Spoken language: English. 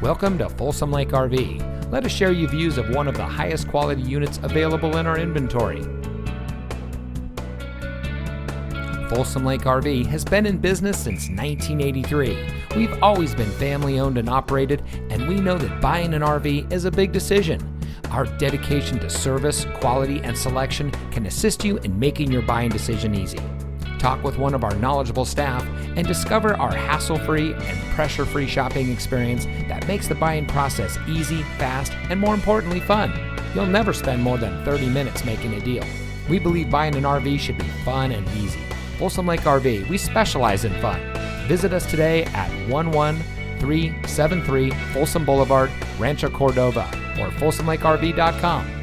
Welcome to Folsom Lake RV. Let us share you views of one of the highest quality units available in our inventory. Folsom Lake RV has been in business since 1983. We've always been family owned and operated, and we know that buying an RV is a big decision. Our dedication to service, quality, and selection can assist you in making your buying decision easy. Talk with one of our knowledgeable staff and discover our hassle-free and pressure-free shopping experience that makes the buying process easy, fast, and more importantly, fun. You'll never spend more than 30 minutes making a deal. We believe buying an RV should be fun and easy. Folsom Lake RV, we specialize in fun. Visit us today at 11373 Folsom Boulevard, Rancho Cordova, or folsomlakerv.com.